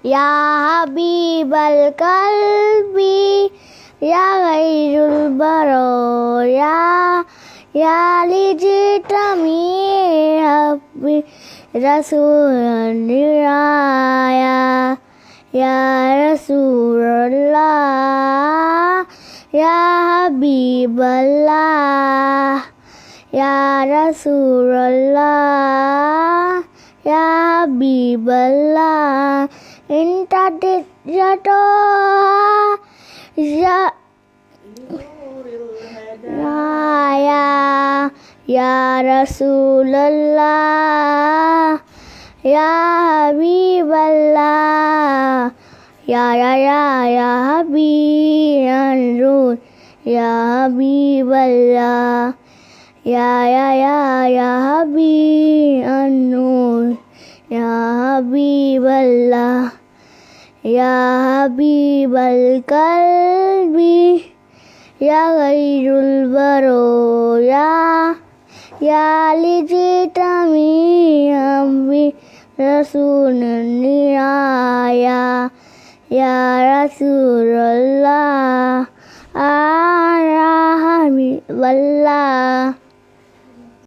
या हबीबल कल्बी या गैरुल बरोया या लिजितमी हब्बी रसूल निराया या रसूलल्लाह या हबीबल्लाह या रसूलल्लाह या हबीबल्लाह इंता दिजतो या रसूलल्लाह या हबीबल्लाह या हबीबल्लाह या हबीबल्लाह या हबीबल्लाह या हबीबल्लाह या हबीबल कल्बी या गैरुल बरोया या लिजितमी हब्बी रसूल निराया या रसूलल्लाह या हबीबल्लाह